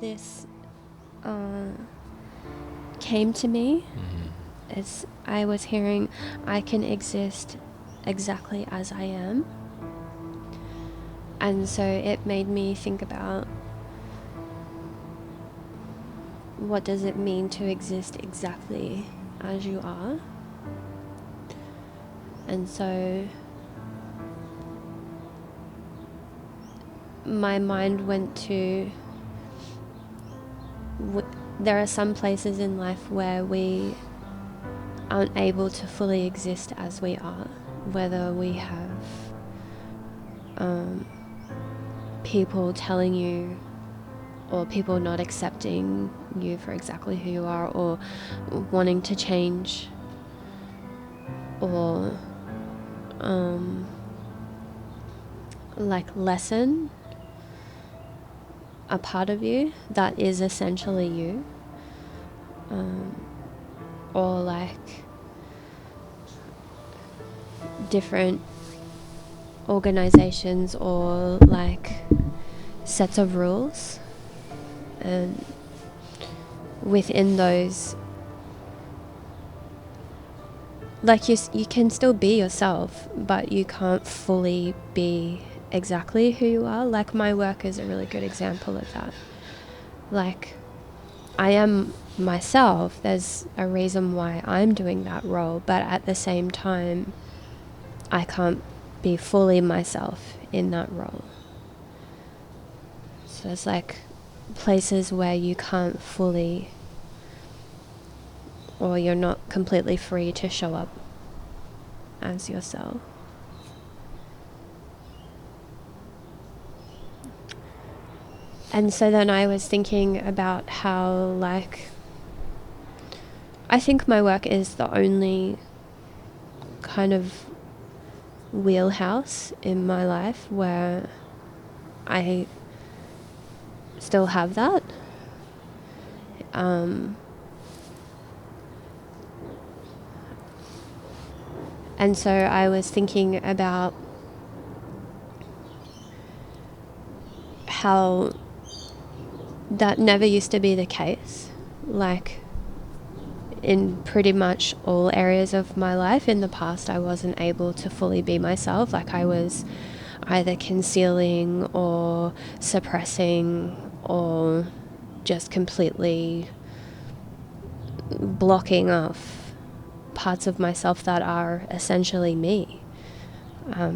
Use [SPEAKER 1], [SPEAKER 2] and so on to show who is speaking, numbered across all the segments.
[SPEAKER 1] this came to me as I was hearing, I can exist exactly as I am. And so it made me think about, what does it mean to exist exactly as you are? And so my mind went to, there are some places in life where we aren't able to fully exist as we are, whether we have people telling you, or people not accepting you for exactly who you are, or wanting to change, or like lessen a part of you that is essentially you, or like different organizations or like sets of rules, and within those, like you can still be yourself, but you can't fully be exactly who you are. Like my work is a really good example of that. Like I am myself, there's a reason why I'm doing that role, but at the same time I can't be fully myself in that role. So it's like places where you can't fully, or you're not completely free to show up as yourself. And so then I was thinking about how, like, I think my work is the only kind of wheelhouse in my life where I still have that. And so I was thinking about how that never used to be the case. Like, in pretty much all areas of my life in the past, I wasn't able to fully be myself. Like I was either concealing or suppressing or just completely blocking off parts of myself that are essentially me,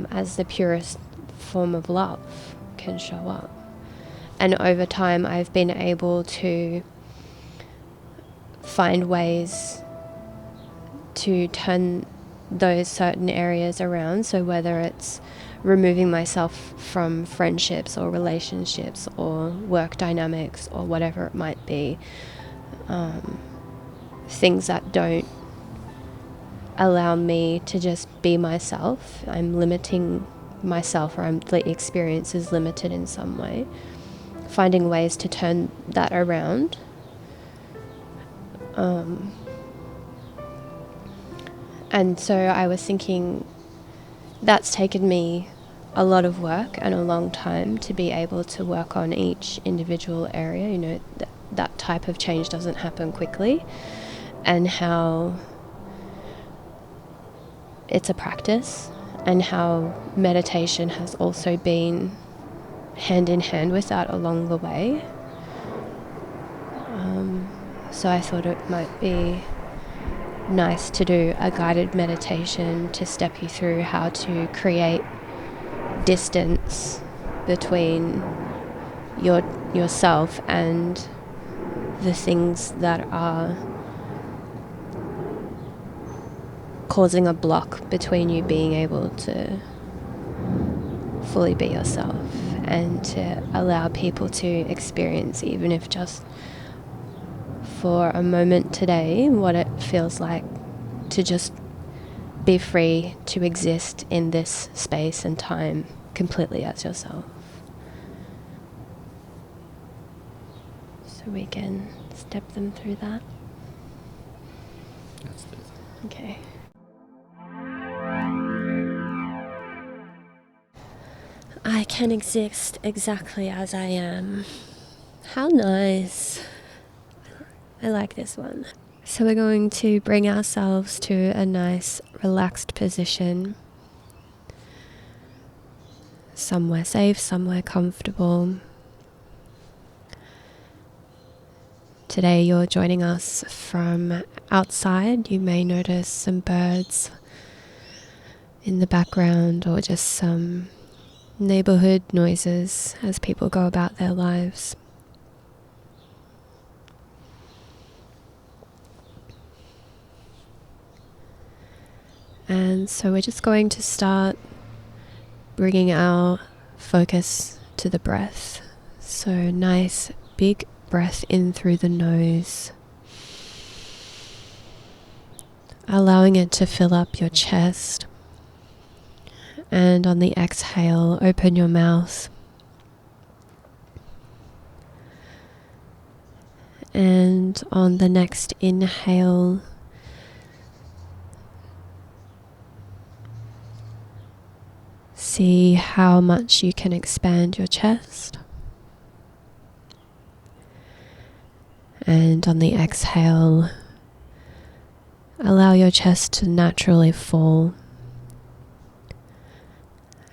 [SPEAKER 1] as the purest form of love can show up. And over time, I've been able to find ways to turn those certain areas around. So whether it's removing myself from friendships or relationships or work dynamics or whatever it might be, things that don't allow me to just be myself, I'm limiting myself, or the experience is limited in some way, finding ways to turn that around. And so I was thinking, that's taken me a lot of work and a long time to be able to work on each individual area. You know, that type of change doesn't happen quickly, and how it's a practice, and how meditation has also been hand in hand with that along the way. So I thought it might be nice to do a guided meditation to step you through how to create distance between yourself and the things that are causing a block between you being able to fully be yourself, and to allow people to experience, even if just for a moment today, what it feels like to just be free to exist in this space and time completely as yourself. So we can step them through that.
[SPEAKER 2] Let's do it.
[SPEAKER 1] Okay. I can exist exactly as I am. How nice. I like this one. So we're going to bring ourselves to a nice relaxed position. Somewhere safe, somewhere comfortable. Today you're joining us from outside. You may notice some birds in the background or just some neighborhood noises as people go about their lives. And so we're just going to start bringing our focus to the breath. So nice big breath in through the nose, allowing it to fill up your chest. And on the exhale, open your mouth. And on the next inhale, see how much you can expand your chest. And on the exhale, allow your chest to naturally fall.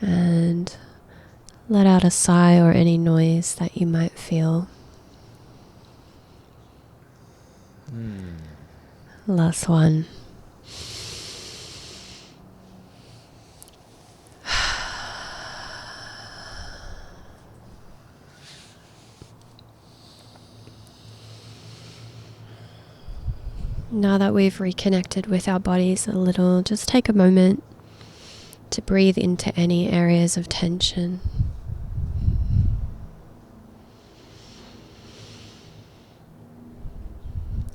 [SPEAKER 1] And let out a sigh or any noise that you might feel. Last one. Now that we've reconnected with our bodies a little, just take a moment to breathe into any areas of tension.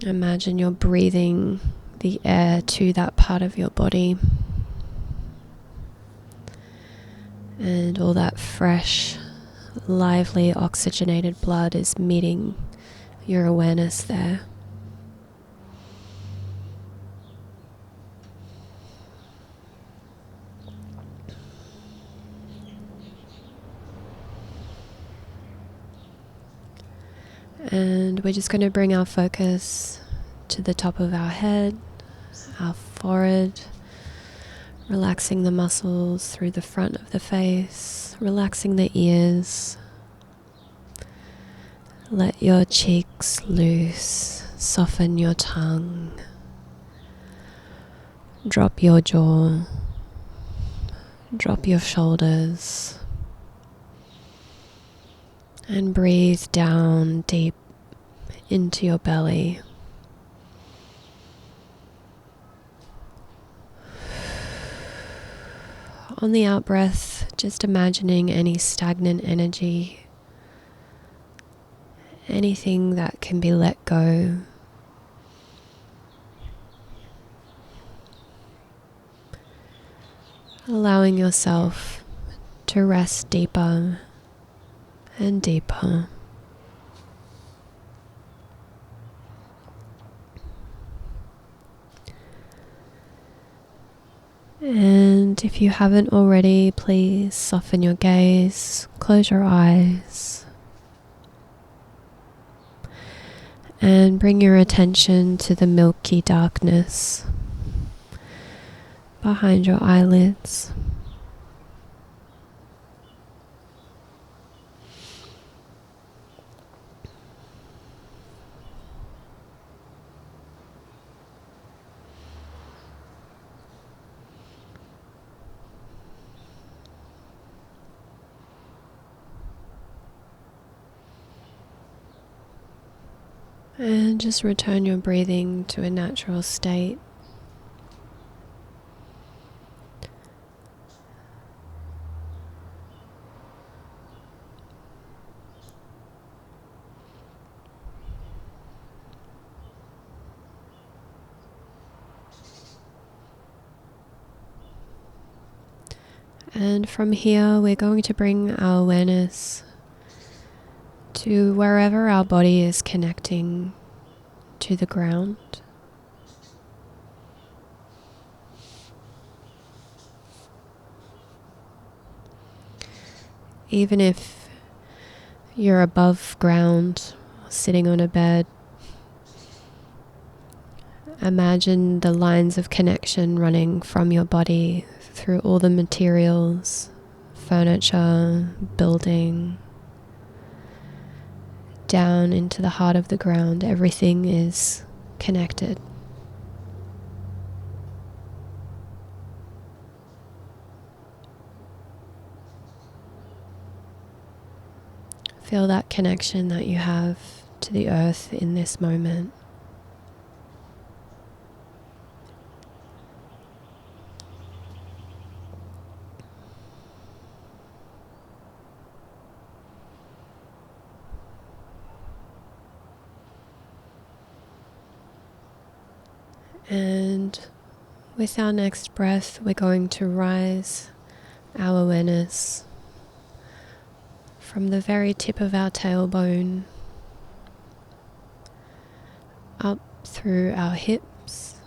[SPEAKER 1] Imagine you're breathing the air to that part of your body, and all that fresh, lively, oxygenated blood is meeting your awareness there. And we're just going to bring our focus to the top of our head, our forehead, relaxing the muscles through the front of the face, relaxing the ears. Let your cheeks loose, soften your tongue, drop your jaw, drop your shoulders, and breathe down deep into your belly. On the out breath, just imagining any stagnant energy, anything that can be let go. Allowing yourself to rest deeper and deeper. And if you haven't already, please soften your gaze, close your eyes, and bring your attention to the milky darkness behind your eyelids. And just return your breathing to a natural state. And from here, we're going to bring our awareness to wherever our body is connecting to the ground. Even if you're above ground, sitting on a bed. Imagine the lines of connection running from your body through all the materials, furniture, building, down into the heart of the ground. Everything is connected. Feel that connection that you have to the earth in this moment. And with our next breath, we're going to rise our awareness from the very tip of our tailbone up through our hips,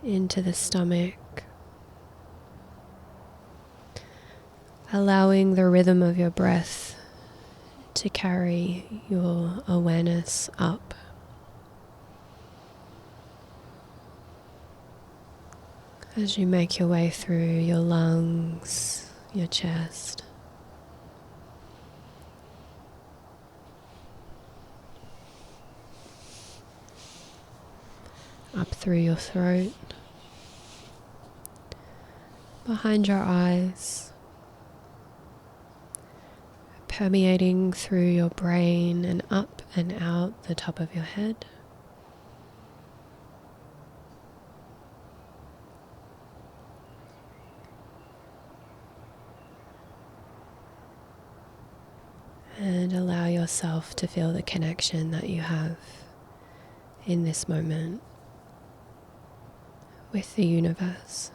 [SPEAKER 1] into the stomach, allowing the rhythm of your breath to carry your awareness up. As you make your way through your lungs, your chest, up through your throat, behind your eyes, permeating through your brain and up and out the top of your head. And allow yourself to feel the connection that you have in this moment with the universe.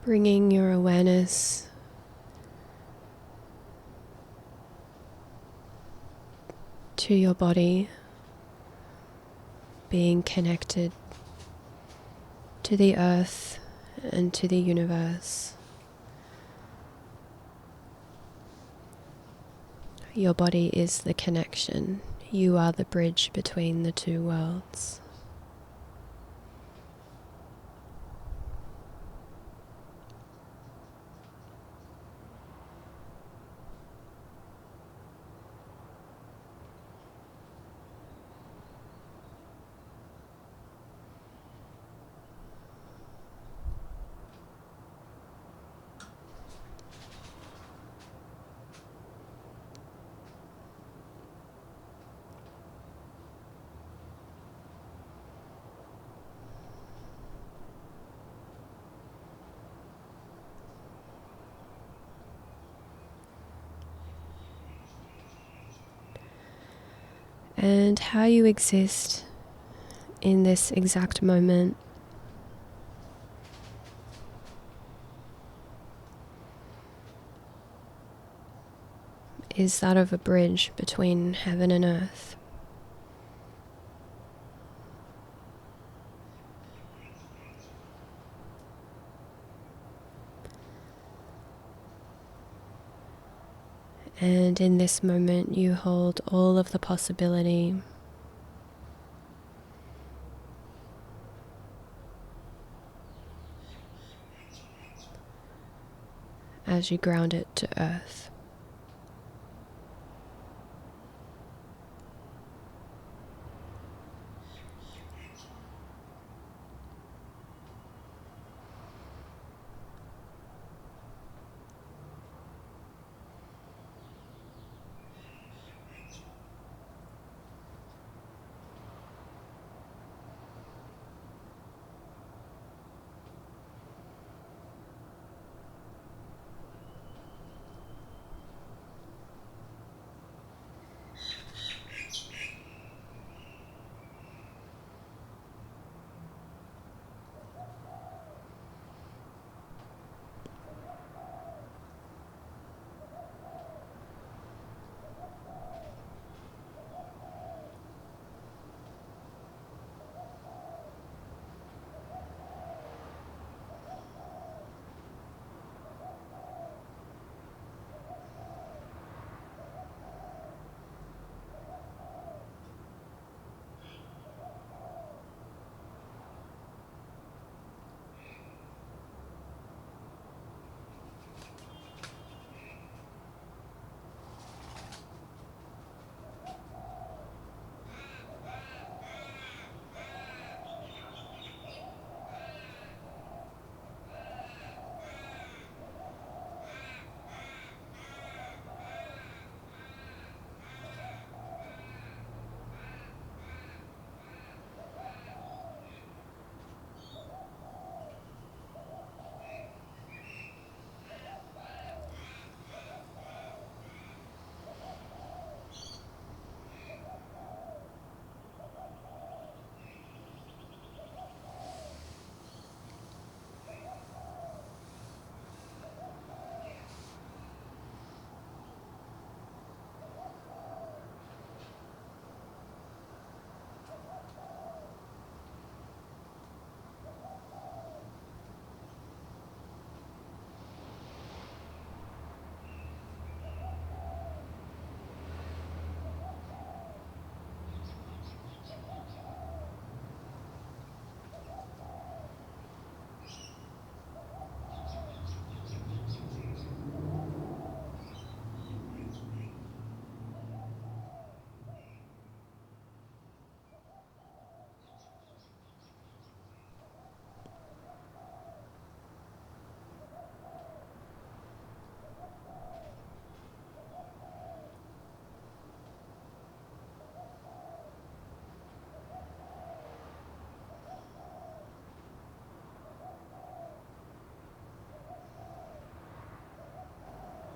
[SPEAKER 1] Bringing your awareness to your body, being connected to the earth and to the universe. Your body is the connection. You are the bridge between the two worlds. And how you exist in this exact moment is that of a bridge between heaven and earth. And in this moment you hold all of the possibility as you ground it to earth.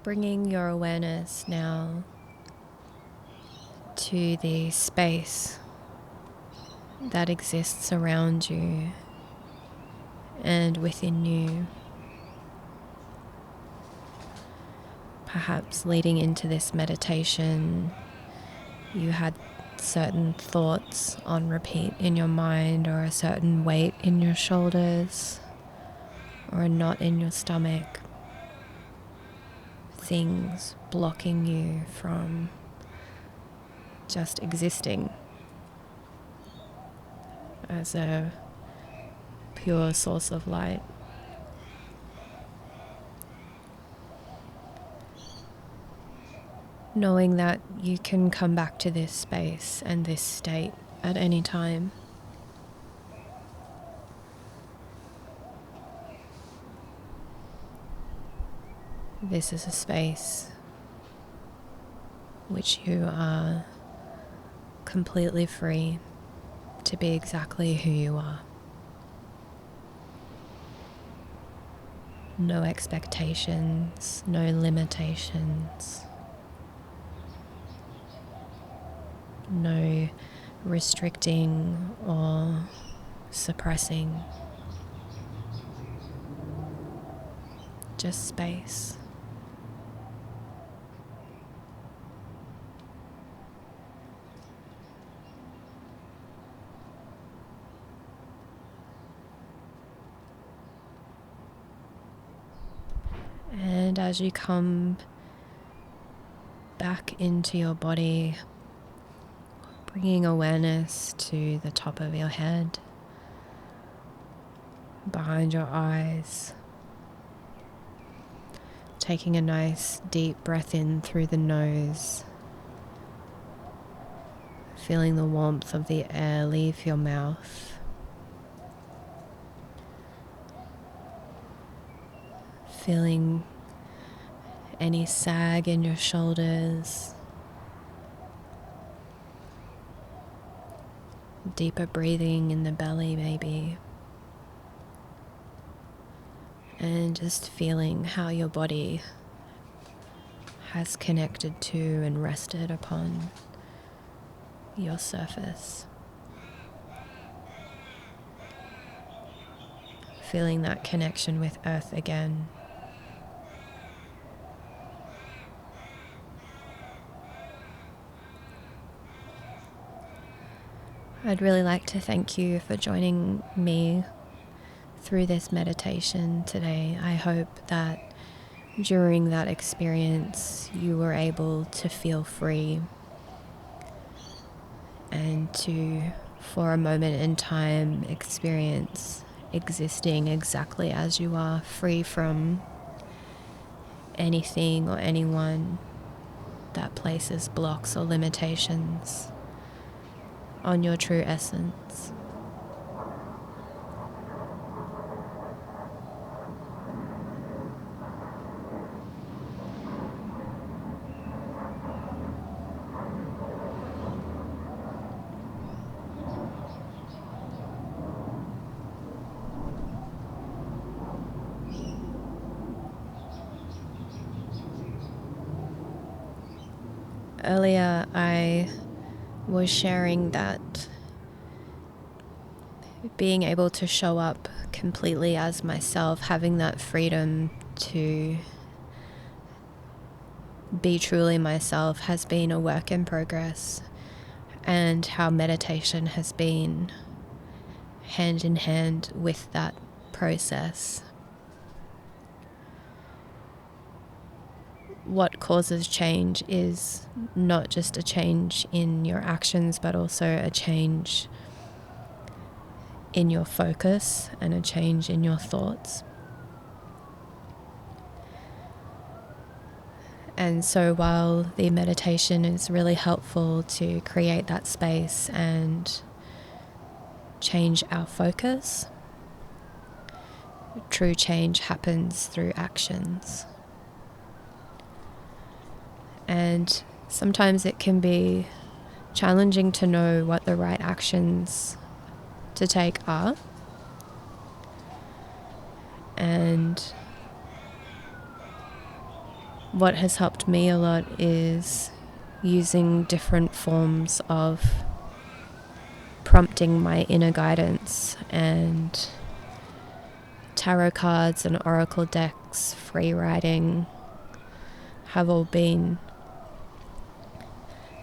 [SPEAKER 1] bringing your awareness now to the space that exists around you and within you. Perhaps leading into this meditation, you had certain thoughts on repeat in your mind, or a certain weight in your shoulders, or a knot in your stomach. Things blocking you from just existing as a pure source of light. Knowing that you can come back to this space and this state at any time. This is a space which you are completely free to be exactly who you are. No expectations, no limitations, no restricting or suppressing, just space. And as you come back into your body, bringing awareness to the top of your head, behind your eyes, taking a nice deep breath in through the nose, feeling the warmth of the air leave your mouth, feeling any sag in your shoulders, deeper breathing in the belly maybe, and just feeling how your body has connected to and rested upon your surface. Feeling that connection with earth again. I'd really like to thank you for joining me through this meditation today. I hope that during that experience you were able to feel free and to, for a moment in time, experience existing exactly as you are, free from anything or anyone that places blocks or limitations on your true essence. Earlier, I was sharing that being able to show up completely as myself, having that freedom to be truly myself, has been a work in progress, and how meditation has been hand in hand with that process. What causes change is not just a change in your actions, but also a change in your focus and a change in your thoughts. And so while the meditation is really helpful to create that space and change our focus, true change happens through actions. And sometimes it can be challenging to know what the right actions to take are. And what has helped me a lot is using different forms of prompting my inner guidance, and tarot cards and oracle decks, free writing have all been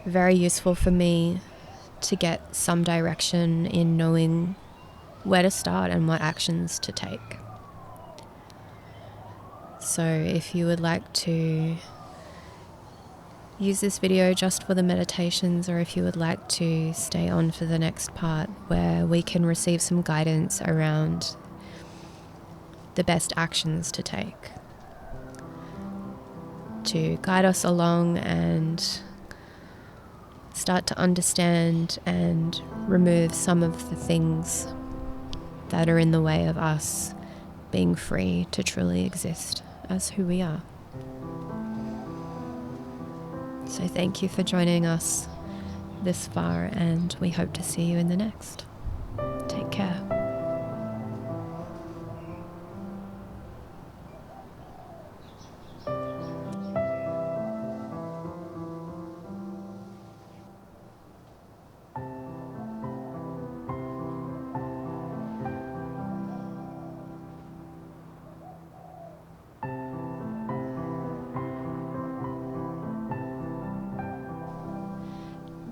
[SPEAKER 1] very useful for me to get some direction in knowing where to start and what actions to take. So if you would like to use this video just for the meditations, or if you would like to stay on for the next part where we can receive some guidance around the best actions to take to guide us along and start to understand and remove some of the things that are in the way of us being free to truly exist as who we are. So thank you for joining us this far, and we hope to see you in the next. Take care.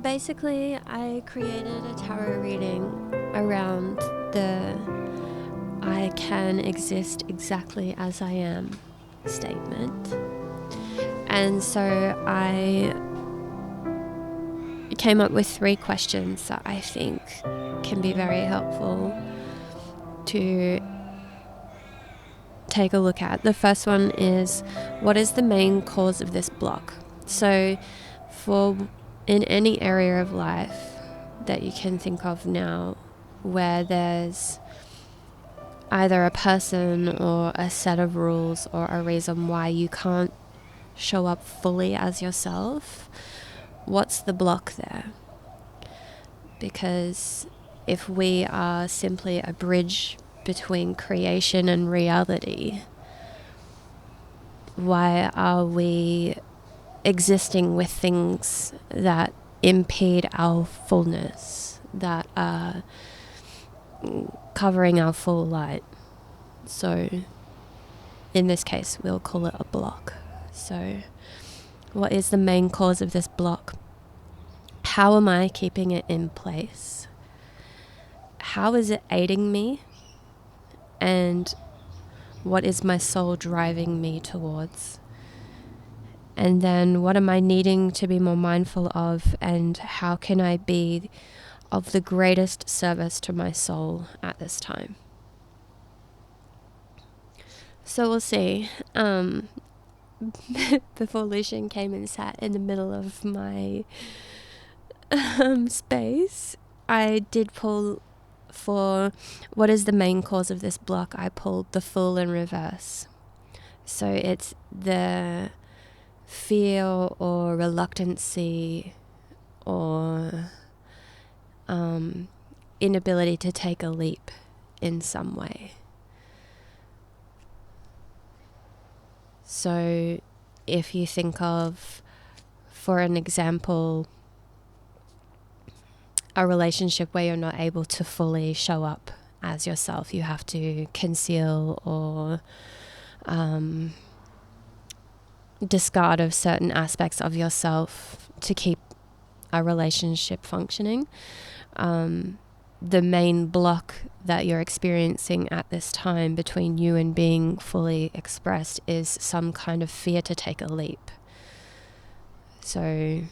[SPEAKER 1] Basically, I created a tarot reading around the I can exist exactly as I am statement. And so I came up with 3 questions that I think can be very helpful to take a look at. The first one is, what is the main cause of this block? So in any area of life that you can think of now where there's either a person or a set of rules or a reason why you can't show up fully as yourself, what's the block there? Because if we are simply a bridge between creation and reality, why are we existing with things that impede our fullness, that are covering our full light? So in this case, we'll call it a block. So what is the main cause of this block? How am I keeping it in place? How is it aiding me? And what is my soul driving me towards? And then what am I needing to be more mindful of, and how can I be of the greatest service to my soul at this time? So we'll see. Before Lucian came and sat in the middle of my space, I did pull for what is the main cause of this block. I pulled the Fool in reverse. So it's the fear or reluctancy or inability to take a leap in some way. So if you think of, for an example, a relationship where you're not able to fully show up as yourself, you have to conceal or discard of certain aspects of yourself to keep a relationship functioning. The main block that you're experiencing at this time between you and being fully expressed is some kind of fear to take a leap. So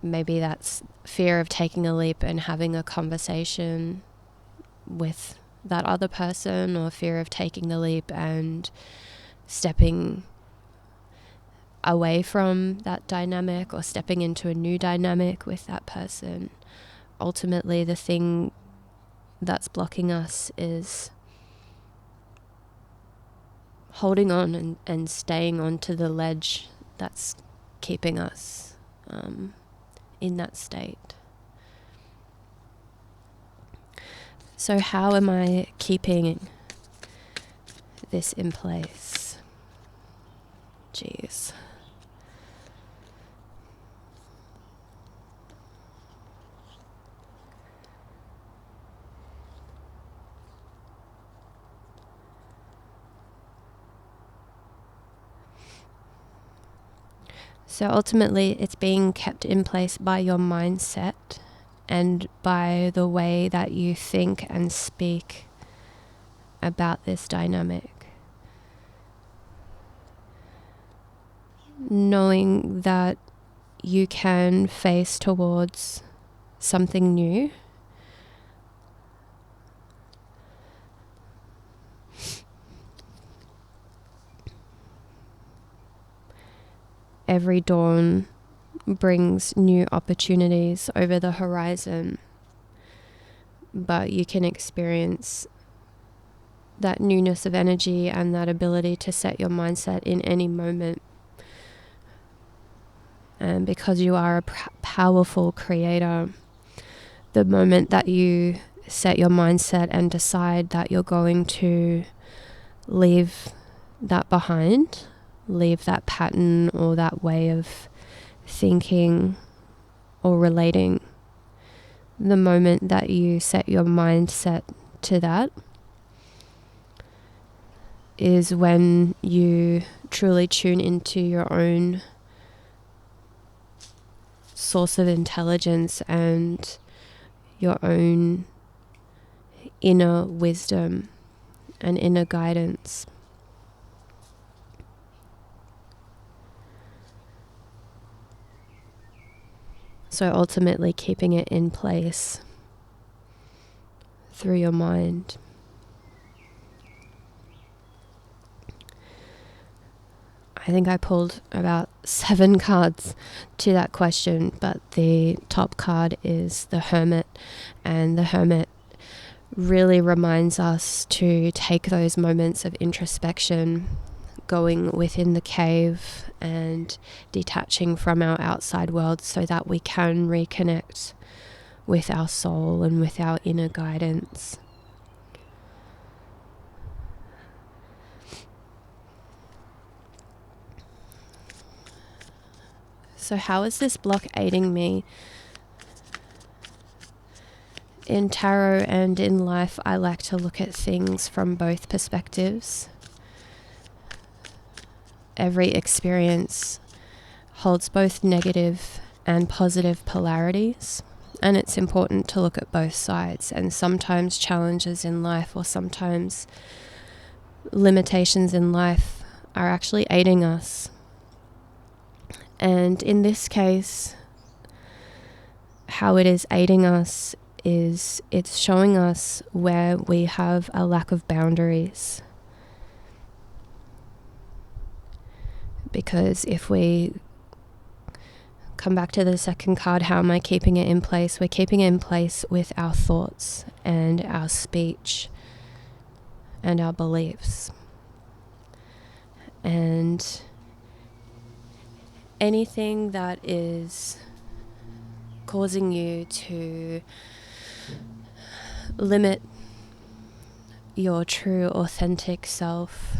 [SPEAKER 1] maybe that's fear of taking a leap and having a conversation with that other person, or fear of taking the leap and stepping away from that dynamic or stepping into a new dynamic with that person. Ultimately, the thing that's blocking us is holding on and staying onto the ledge that's keeping us in that state. So how am I keeping this in place? energies. So ultimately, it's being kept in place by your mindset and by the way that you think and speak about this dynamic. Knowing that you can face towards something new. Every dawn brings new opportunities over the horizon, but you can experience that newness of energy and that ability to set your mindset in any moment. And because you are a powerful creator, the moment that you set your mindset and decide that you're going to leave that behind, leave that pattern or that way of thinking or relating, the moment that you set your mindset to that is when you truly tune into your own source of intelligence and your own inner wisdom and inner guidance. So ultimately keeping it in place through your mind. I think I pulled about 7 cards to that question, but the top card is the Hermit, and the Hermit really reminds us to take those moments of introspection, going within the cave and detaching from our outside world so that we can reconnect with our soul and with our inner guidance. So how is this block aiding me? In tarot and in life, I like to look at things from both perspectives. Every experience holds both negative and positive polarities, and it's important to look at both sides. And sometimes challenges in life or sometimes limitations in life are actually aiding us. And in this case, how it is aiding us is it's showing us where we have a lack of boundaries. Because if we come back to the second card, how am I keeping it in place? We're keeping it in place with our thoughts and our speech and our beliefs. And anything that is causing you to limit your true, authentic self,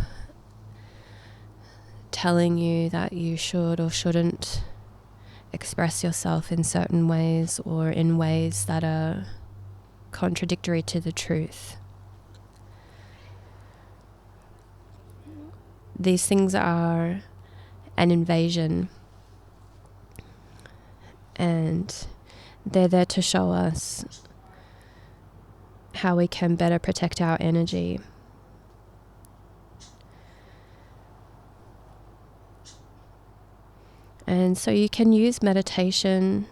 [SPEAKER 1] telling you that you should or shouldn't express yourself in certain ways or in ways that are contradictory to the truth. These things are an invasion, and they're there to show us how we can better protect our energy. And so you can use meditation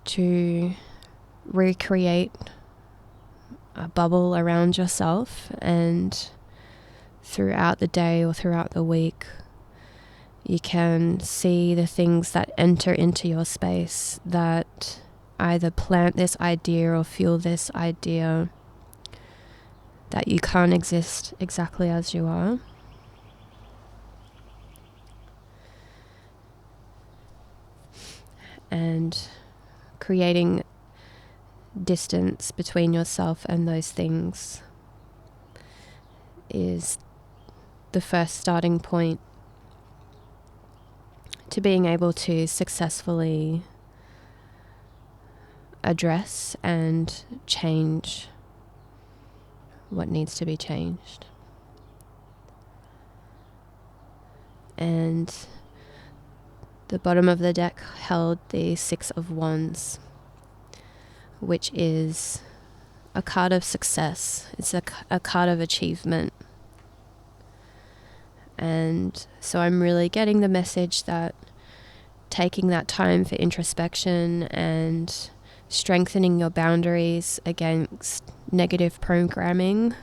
[SPEAKER 1] to recreate a bubble around yourself, and throughout the day or throughout the week, you can see the things that enter into your space that either plant this idea or fuel this idea that you can't exist exactly as you are. And creating distance between yourself and those things is the first starting point to being able to successfully address and change what needs to be changed. And the bottom of the deck held the Six of Wands, which is a card of success. It's a card of achievement. And so I'm really getting the message that taking that time for introspection and strengthening your boundaries against negative programming,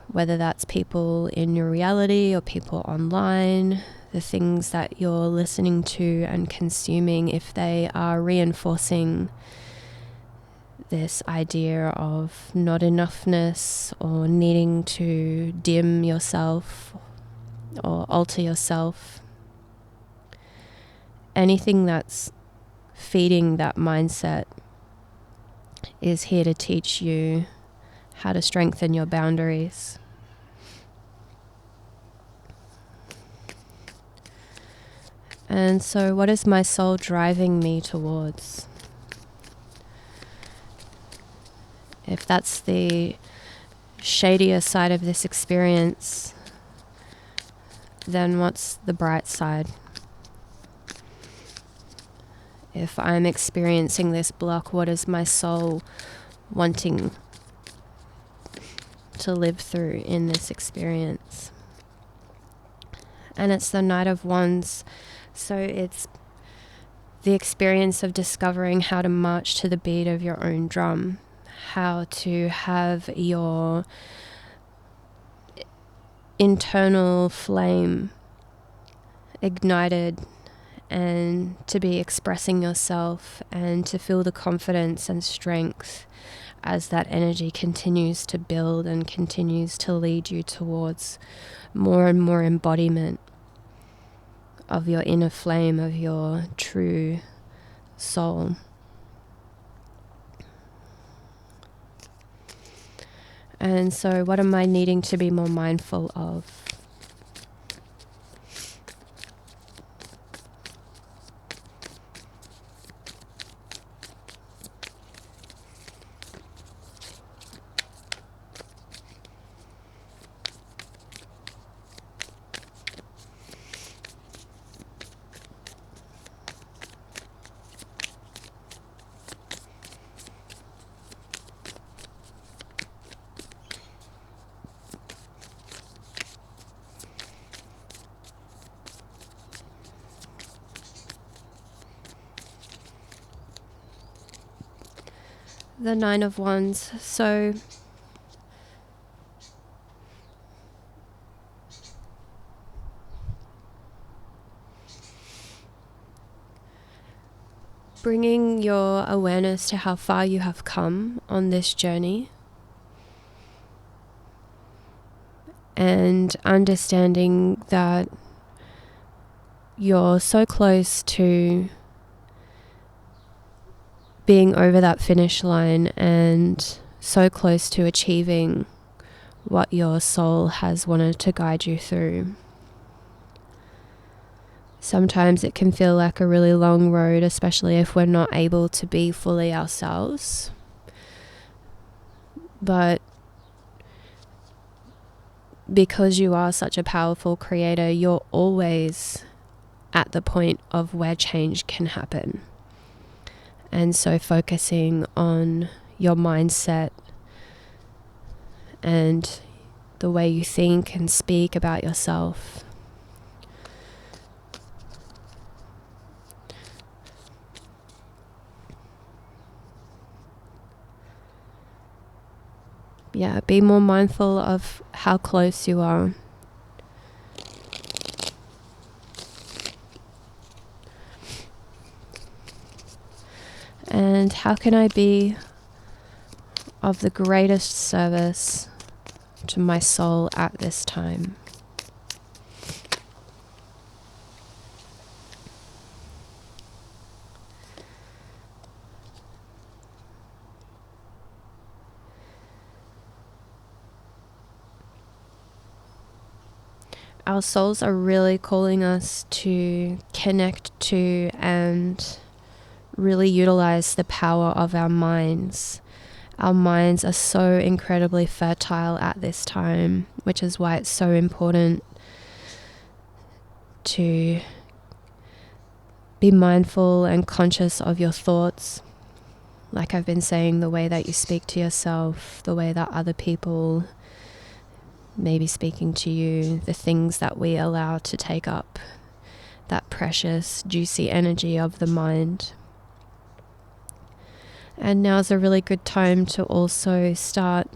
[SPEAKER 1] whether that's people in your reality or people online, the things that you're listening to and consuming, if they are reinforcing this idea of not enoughness or needing to dim yourself or alter yourself, anything that's feeding that mindset is here to teach you how to strengthen your boundaries. And so what is my soul driving me towards? If that's the shadier side of this experience, then what's the bright side? If I'm experiencing this block, what is my soul wanting to live through in this experience? And it's the Knight of Wands. So it's the experience of discovering how to march to the beat of your own drum, how to have your internal flame ignited and to be expressing yourself and to feel the confidence and strength as that energy continues to build and continues to lead you towards more and more embodiment of your inner flame, of your true soul. And so what am I needing to be more mindful of? The Nine of Wands. So bringing your awareness to how far you have come on this journey and understanding that you're so close to being over that finish line and so close to achieving what your soul has wanted to guide you through. Sometimes it can feel like a really long road, especially if we're not able to be fully ourselves. But because you are such a powerful creator, you're always at the point of where change can happen. And so focusing on your mindset and the way you think and speak about yourself. Yeah, be more mindful of how close you are. And how can I be of the greatest service to my soul at this time? our souls are really calling us to connect to and really utilize the power of our minds. Our minds are so incredibly fertile at this time, which is why it's so important to be mindful and conscious of your thoughts. Like I've been saying, the way that you speak to yourself, the way that other people may be speaking to you, the things that we allow to take up that precious, juicy energy of the mind. And now's a really good time to also start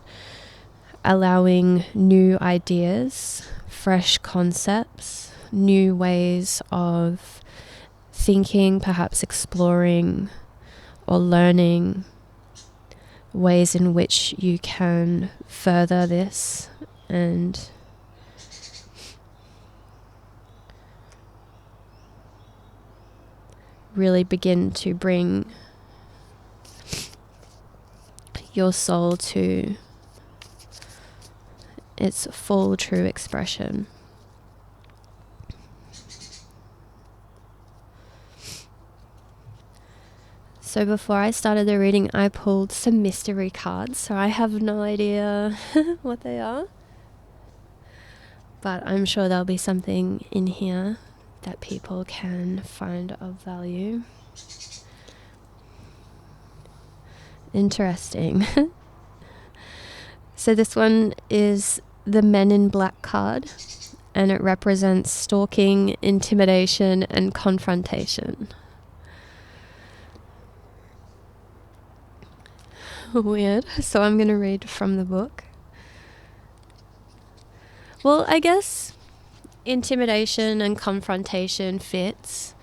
[SPEAKER 1] allowing new ideas, fresh concepts, new ways of thinking, perhaps exploring or learning ways in which you can further this and really begin to bring your soul to its full true expression. So before I started the reading, I pulled some mystery cards, so I have no idea what they are. But I'm sure there'll be something in here that people can find of value. Interesting. So this one is the Men in Black card, and it represents stalking, intimidation, and confrontation. Weird. So I'm going to read from the book. Well, I guess intimidation and confrontation fits.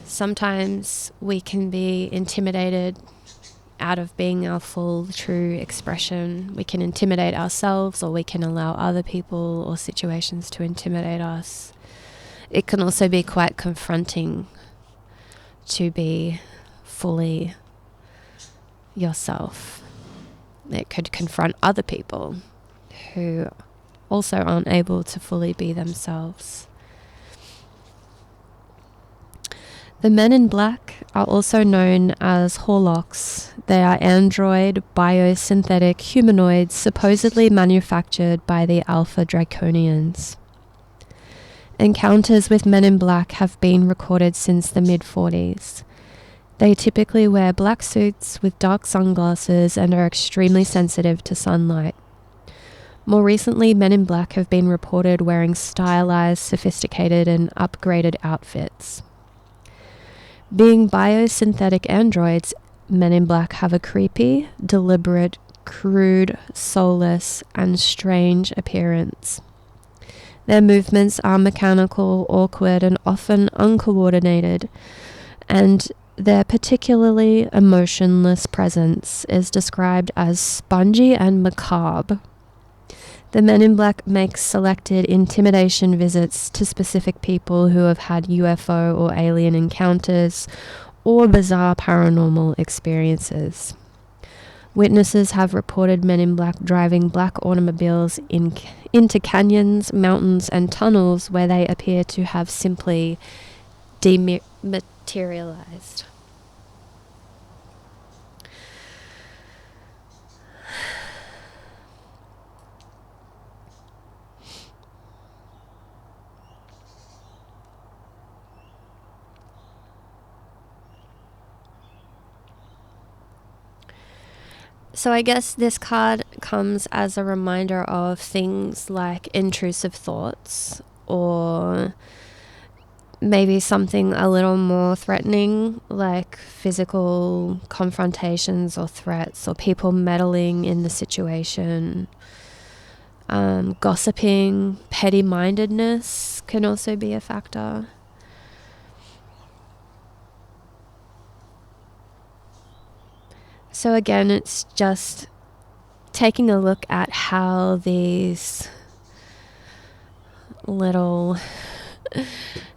[SPEAKER 1] Sometimes we can be intimidated out of being our full true expression. We can intimidate ourselves, or we can allow other people or situations to intimidate us. It can also be quite confronting to be fully yourself. It could confront other people who also aren't able to fully be themselves. The Men in Black are also known as Horlocks. They are android, biosynthetic humanoids supposedly manufactured by the Alpha Draconians. Encounters with Men in Black have been recorded since the mid-40s. They typically wear black suits with dark sunglasses and are extremely sensitive to sunlight. More recently, Men in Black have been reported wearing stylized, sophisticated, and upgraded outfits. Being biosynthetic androids, Men in Black have a creepy, deliberate, crude, soulless, and strange appearance. Their movements are mechanical, awkward, and often uncoordinated, and their particularly emotionless presence is described as spongy and macabre. The Men in Black make selected intimidation visits to specific people who have had UFO or alien encounters or bizarre paranormal experiences. Witnesses have reported Men in Black driving black automobiles into canyons, mountains, and tunnels where they appear to have simply dematerialized. So I guess this card comes as a reminder of things like intrusive thoughts, or maybe something a little more threatening, like physical confrontations or threats, or people meddling in the situation. Gossiping, petty-mindedness can also be a factor. So again, it's just taking a look at how these little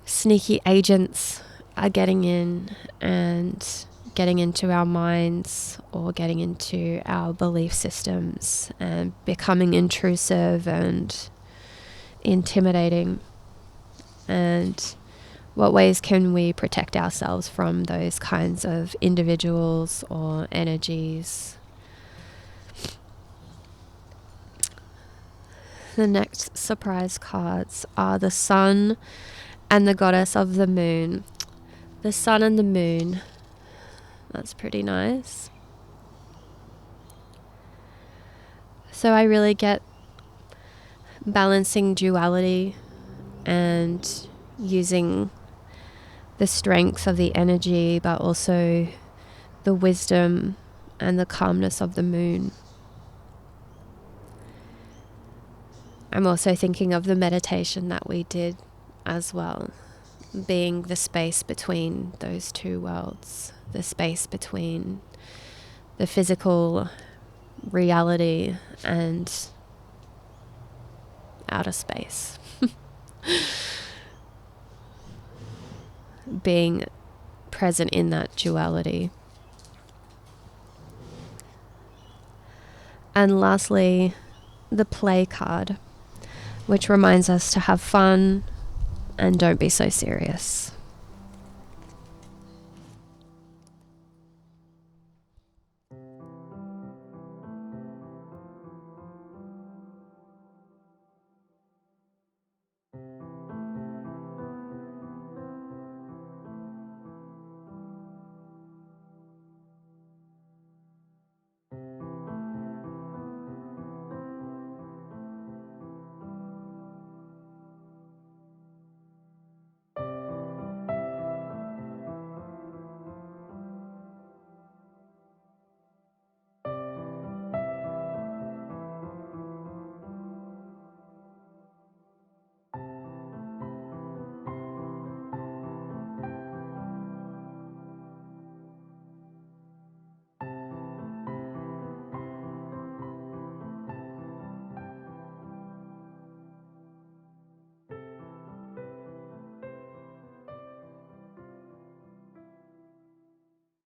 [SPEAKER 1] sneaky agents are getting in and getting into our minds or getting into our belief systems and becoming intrusive and intimidating, and what ways can we protect ourselves from those kinds of individuals or energies? The next surprise cards are the Sun and the Goddess of the Moon. The Sun and the Moon. That's pretty nice. So I really get balancing duality and using the strength of the energy, but also the wisdom and the calmness of the moon. I'm also thinking of the meditation that we did as well, being the space between those two worlds, the space between the physical reality and outer space. Being present in that duality. And lastly, the play card, which reminds us to have fun and don't be so serious.